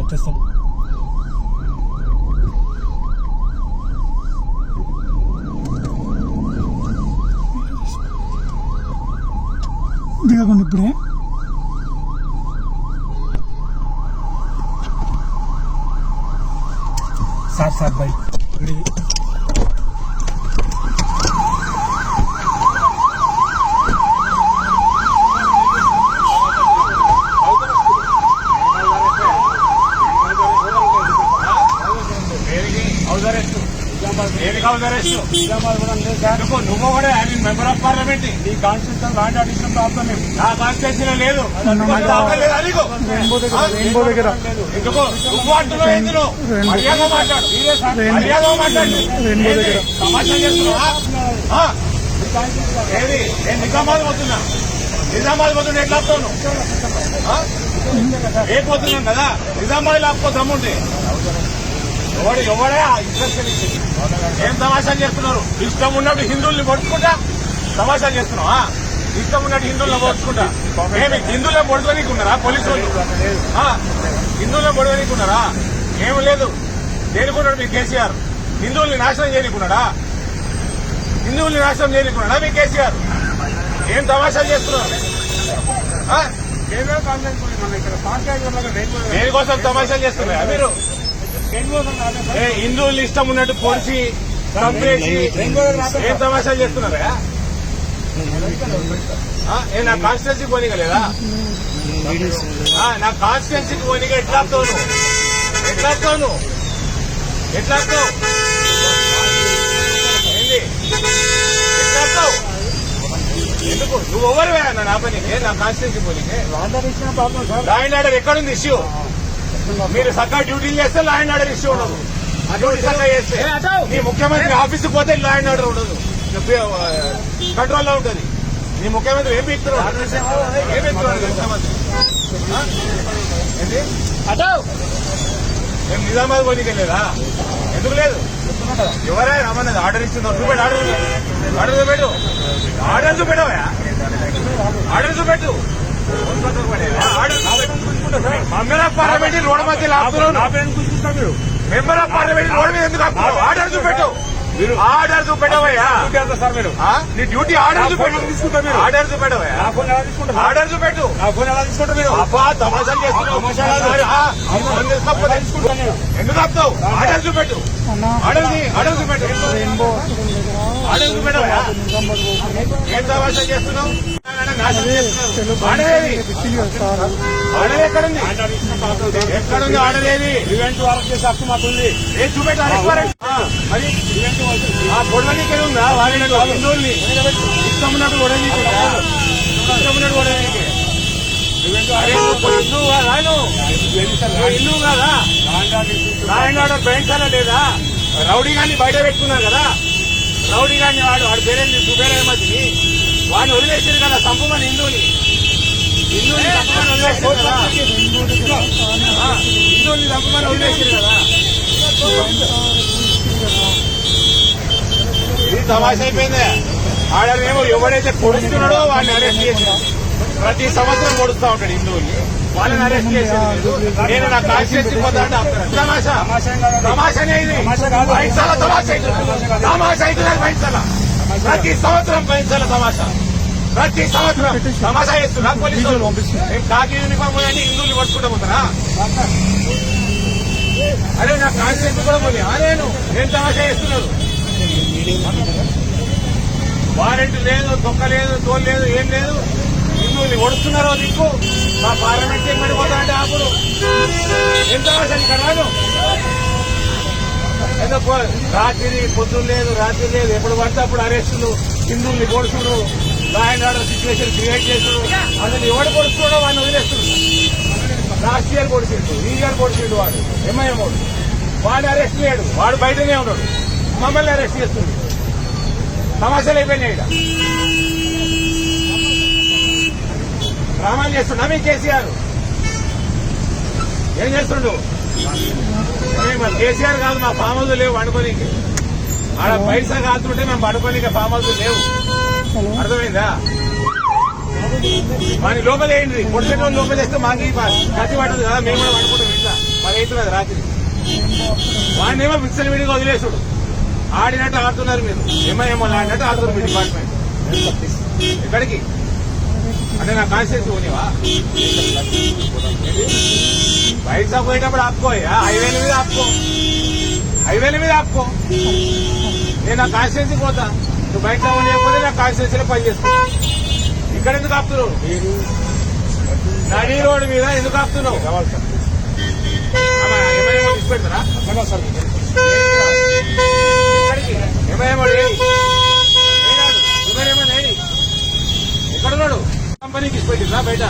కొట్టేస్తాడు. దిగకుండా ఇప్పుడే sir bike నువ్వు కూడా మెంబర్ ఆఫ్ పార్లమెంట్ నీ కాన్స్టిట్యూషన్ లాంటి అడిషన్ ప్రాబ్లం నా కాన్స్టిట్యూషన్ లేదు. ఎందుకు నువ్వు అంటున్నావు? ఎందుకు మర్యాద మాట్లాడు, మర్యాద మాట్లాడు. సమాచారం చేస్తున్నావా? ఏది నేను నిజామాబాద్ పోతున్నా, నిజామాబాద్ పోతున్నా ఎట్లా ఆపుతాను? ఏ పోతున్నాను కదా, నిజామాబాద్ ఆపుకో దమ్ముంటే. ఎవడే ఏం తమాషాలు చేస్తున్నారు? ఇష్టం ఉన్నట్టు హిందువుల్ని పొడుచుకుంటా తమాషాలు చేస్తున్నావా? ఇష్టం ఉన్నట్టు హిందువులను పొడుచుకుంటా ఏమి హిందువులను పొడుచుకోనీకున్నారా పోలీసు వాళ్ళు? హిందువులను పొడవనీకున్నారా? ఏమి లేదు. దేనికున్నాడు మీ కేసీఆర్? హిందువుల్ని నాశనం చేయనీకున్నాడా? హిందువుల్ని నాశనం చేయనీకున్నాడా మీ కేసీఆర్? ఏం తమాషాలు చేస్తున్నారు? దేనికోసం తమాషాలు చేస్తున్నారా మీరు? హిందువులు ఇష్టం ఉన్నట్టు పొడిచి చంపేసి ఏం తమాషాలు చేస్తున్నారా? నా కాన్స్టిట్యున్సీకి పోనీగలేదా? నా కాన్స్టిట్యున్సీకి పోనీగా ఎట్లా ఆపుతావు నువ్వు? ఎట్లా ఆపుతావు నువ్వు? ఎట్లా ఆపుతావు? ఏంది ఎట్లా ఆపుతావు? ఎందుకు నువ్వు ఎవరు నా పనికి? నా కాన్స్టిట్యున్సీ పోనీకే లా అండ్ ఆర్డర్ ఎక్కడుంది ఇష్యూ? మీరు సగ్గా డ్యూటీలు చేస్తే లా అండ్ ఆర్డర్ ఇష్యూ ఉండదు. డ్యూటీ సగ్గా చేస్తే నీ ముఖ్యమంత్రి ఆఫీస్కి పోతే లా అండ్ ఆర్డర్ ఉండదు, కంట్రోల్లో ఉంటుంది. నీ ముఖ్యమంత్రి ఏం పీకుతున్నాడు? ఏం పీకుతున్నాడు ముఖ్యమంత్రి? ఏంటి మేము నిజామాబాద్ పోనీకెళ్ళేదా? ఎందుకు లేదు? ఎవరే రమ్మన్నది? ఆర్డర్ ఇచ్చిందో చూపెట్టు. ఆర్డర్ చూపెట్టు. ఆర్డర్ చూపెట్టవా? ఆర్డర్ చూపెట్టు. మెంబర్ ఆఫ్ పార్లమెంట్ రోడ్డు మధ్య ఆపుతున్నావు. మెంబర్ ఆఫ్ పార్లమెంట్ రోడ్డు మీద ఎందుకు ఆపుతున్నావు? ఆర్డర్ చూపెట్టు. ఆర్డర్ చూపెట్టవయ్యా. నీ డ్యూటీ ఆర్డర్ చూపెట్టు. ఆర్డర్ చూపెట్టవయ్యా. ఆర్డర్ చూపెట్టు. అబ్బా తమాషాలు చేస్తున్నావు. ఎందుకు ఆపుతావు? ఆర్డర్ చూపెట్టు. ఆర్డర్ చూపెట్టు. ఆర్డర్ చూపెట్టవయ్యా. ఏం తమాషాలు చేస్తున్నావు? ఆర్డర్ ఎక్కడుంది? ఎక్కడుంది ఆర్డర్? ఏది ఈవెంట్ వారం చేసే హక్కు మాకుంది. ఏం చూపెట్టాలి? మరి పొడవనీకే ఉందా? వాళ్ళని హిందువుల్ని ఇష్టం ఉన్నట్టు పొడవనీకి, ఇష్టం ఉన్నట్టు పొడవనీకి. హిందువు కాదా? హిందువు కాదా? లా అండ్ ఆర్డర్ భయంకరంగా లేదా? రౌడీ గాన్ని బయట పెట్టుకున్నారు కదా. రౌడీ గాన్ని వాడు పేరేంది? సుబేర్ అహ్మద్ ని వాడిని వదిలేసారు కదా. చంపమని హిందువుని చంపమని వదిలేసారు కదా. హిందువుల్ని చంపమని వదిలేసారు కదా. ఇది తమాషా అయిపోయిందే. ఆడేమో ఎవడైతే పొడుస్తున్నాడో వాడిని అరెస్ట్ చేసి ప్రతి సంవత్సరం పొడుస్తూ ఉంటాడు హిందువుల్ని. వాళ్ళని అరెస్ట్ చేసేది నేను నా కాన్స్టిట్యూన్సీ పోతాంటే తమాషా. తమాషానే ఇది. బైన్సాల తమాషా అవుతుంది. తమాషా అవుతుంది బైన్సాల. ప్రతి సంవత్సరం బైన్సాల తమాషా. ప్రతి సంవత్సరం తమాషా చేస్తున్నా పోలీసులు. కాకి యూనిఫామ్ అని హిందువులు పట్టుకుంటూ పోతారా? అరే నా కాన్స్టిట్యూన్సీ కూడా పోలే. నేను తమాషా చేస్తున్నారు. వారెంట్ లేదు, తొక్క లేదు, తోలు లేదు, ఏం లేదు. హిందువుల్ని ఒడుస్తున్నారో నీకు. మా పార్లమెంట్ ఎక్కడికి పోతానంటే అప్పుడు ఎంత ఇక్కడ రాను. ఏదో రాత్రి పొద్దులు లేదు, రాత్రి లేదు, ఎప్పుడు పడితే అప్పుడు అరెస్టులు, హిందువుల్ని పొడుచుడు, law and order situation create చేసుడు. అసలు ఎవడు పొడుచుకోవడం వాడిని వదిలేస్తున్నాడు. లాస్ట్ ఇయర్ పొడిచిండు, ఈ ఇయర్ పొడిచిండు వాడు ఎంఐఎం వాడు. వాడు అరెస్ట్ లేడు, వాడు బయటనే ఉన్నాడు. మమ్మల్ని అరెస్ట్ చేస్తుంది. తమాషాలు అయిపోయినాయి. ఇక్కడ డ్రామాలు చేస్తున్నా మీ కేసీఆర్ ఏం చేస్తుండు? కేసీఆర్ కాదు, మా ఫామ్ హౌస్ లేవు వండుకోనికి. ఆడ పైసా కాదుంటే మేము పడుకోనికి ఫామ్ హౌస్ లేవు. అర్థమైందా? వాని లోపలేండి, పొడిచెట్టు లోపలేస్తే మాకు కత్తి పట్టదు కదా, మేము కూడా పడుకుంటాం ఇంట్లో. మరి అవుతున్నది రాత్రి. వాడినేమో మిక్సర్ విడిగా వదిలేసుడు. ఆడినట్టు ఆడుతున్నారు మీరు, ఏమో ఆడినట్టు ఆడుతున్నారు మీ డిపార్ట్మెంట్. ఎక్కడికి అంటే నా కాన్స్టిట్యూన్సీ పోనివా? బయట పోయేటప్పుడు ఆపుకో, హైవేల మీద ఆపుకో, హైవేల మీద ఆపుకో. నేను నా కాన్స్టిట్యూన్సీ పోతా, నువ్వు బయట పోతే నా కాన్స్టిట్యూన్సీలో పని చేసుకో. ఇక్కడ ఎందుకు ఆపుతున్నావు? నడి రోడ్డు మీద ఎందుకు ఆపుతున్నావు? ఏమైనా తీసుకెళ్తారా? ఎక్కడికి? ఏమైనా ఎక్కడున్నాడు? కంపెనీకి ఇచ్చిపెట్టిందా బయట?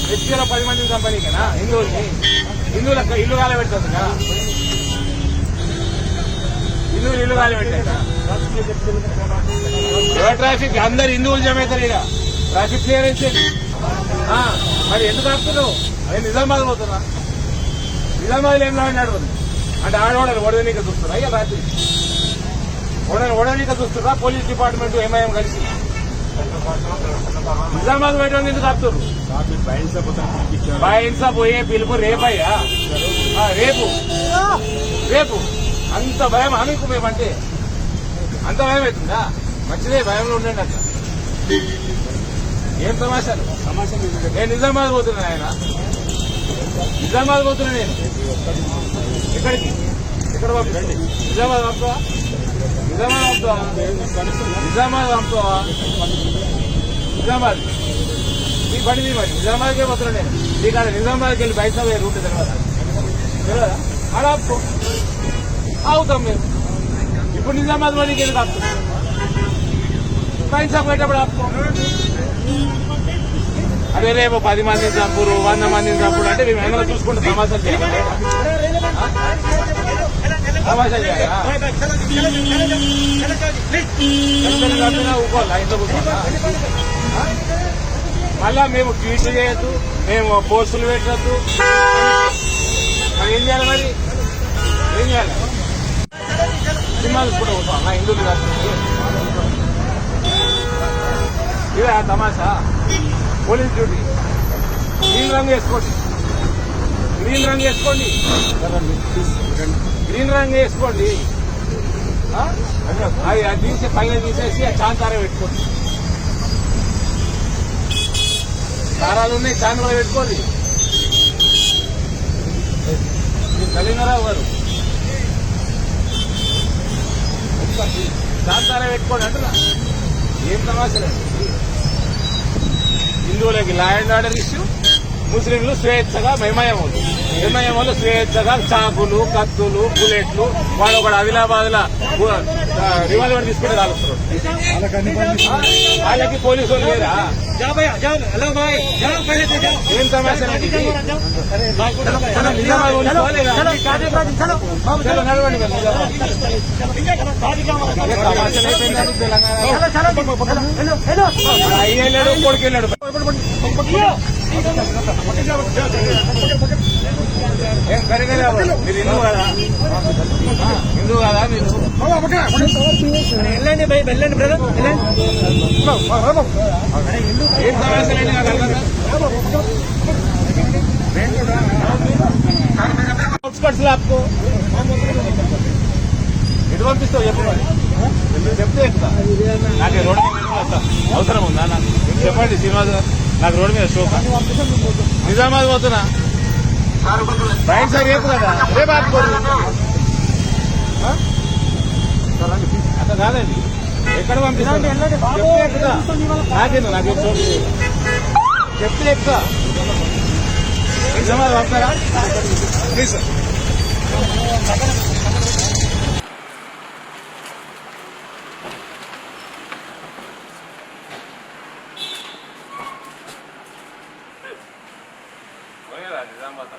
హెచ్పీలో 10 మంది కంపెనీకేనా? హిందువులకు ఇల్లు కాల పెడుతుంది కదా, హిందువులు ఇల్లు కాల పెట్టాక ట్రాఫిక్ అందరు హిందువులు జమ అవుతారు. ఇక ట్రాఫిక్ క్లియరెన్స్ మరి ఎందుకు ఆపుతున్నావు? అదే నిజామాబాద్ పోతున్నా, నిజామాబాద్ ఏం లాడినాడు అంటే ఆడవాడని ఓడవనీక చూస్తున్నా. ఇక రాత్రి ఓడవనీక చూస్తున్నా. పోలీస్ డిపార్ట్మెంట్ ఎంఐఎం కలిసి నిజామాబాద్ పెట్టడం ఎందుకు ఆపుతున్నారు? బైన్సా పోయే పిలుపు రేపయ్యా, రేపు రేపు. అంత భయం మీకు మేమంటే? అంత భయం అవుతుందా? మంచిదే, భయంలో ఉండండి. అట్లా ఏం సమాచారం? నేను నిజామాబాద్ పోతున్నా, ఆయన నిజామాబాద్ పోతున్నా. నేను ఎక్కడికి? ఎక్కడ పంపించండి? నిజామాబాద్ పంపుతావా? నిజామాబాద్ పంపుతావా? నిజామాబాద్ పంపుతావా? నిజామాబాద్ మీ పడింది. మరి నిజామాబాద్కే పోతున్నా నేను. నీకు నిజామాబాద్కి వెళ్ళి బయట పోయే రూట్ తర్వాత తెలియదా? అలా ఆపుకో, ఆగుతాం మేము. ఇప్పుడు నిజామాబాద్ వాడికి ఎందుకు ఆపుతాం? బయట పోయేటప్పుడు ఆపుకో. అదే రేపు 10 మందిని చంపురు, 100 మందిని చంపురు అంటే మేము ఏమైనా చూసుకుంటే సమాచారం చేయాలి. సమాచారం చేయాలా? ఊకోవాలా? ఇంట్లో కూర్చోవాలా? మళ్ళా మేము ట్వీట్లు చేయొద్దు, మేము పోస్టులు పెట్టద్దు. మరి ఏం చేయాలి? మరి ఏం చేయాలి? సినిమాలు కూడా పోతాం నా హిందువులు కాదు. ఇదే తమాషా. పోలీస్ డ్యూటీ గ్రీన్ రంగు వేసుకోండి, గ్రీన్ రంగు వేసుకోండి, గ్రీన్ రంగు వేసుకోండి. అది తీసి పైన తీసేసి చాంతారా పెట్టుకోండి. తారాలు ఉన్నాయి, చాంద్రాలు పెట్టుకోండి. నవీనరావు గారు చాంతారా పెట్టుకోండి అంటున్నా. ఏం సమాచారం? హిందువులకి లా అండ్ ఆర్డర్ ఇష్యూ, ముస్లింలు స్వేచ్ఛగా ఎంఐఎంలు స్వేచ్ఛగా చాకులు, కత్తులు, బుల్లెట్లు. వాడు ఒకడు ఆదిలాబాద్ లా రివాల్వర్ తీసుకుని కాలుస్తున్నాడు. వాళ్ళకి పోలీసు వాళ్ళు లేరా? ఏం సమాచారం? నిజామాబాద్ నడవండి. తెలంగాణ అయ్యేళ్ళాడు, కొడుకెళ్ళాడు. ఏం కరిగా మీరు హిందువు కదా? హిందువు కదా మీరు? వెళ్ళండి భయ్, వెళ్ళండి బ్రదర్, ఏం సమాచారం అండి? నాకు అర్థం అవుట్స్కట్స్ లో ఆపుకో. ఎటు పంపిస్తావు చెప్పు? మరి చెప్తే ఎక్కుతా. నాకు రోడ్డు మీద వస్తా, అవసరం ఉందా? నాకు చెప్పండి శ్రీనివాస్ గారు, నాకు రోడ్డు మీద షోక. నిజామాబాద్ పోతున్నా, బయట సార్ రేపు కదా, రేపు ఆపుకోరు. అట్లా కాదండి, ఎక్కడ పంపిస్తాను? చెప్తే ఎక్కుతా. నాకేందు నాకు చెప్తే ఎక్కుతా. నిజామాబాద్ పంపుతారా? Please sir. నిజామాబాద్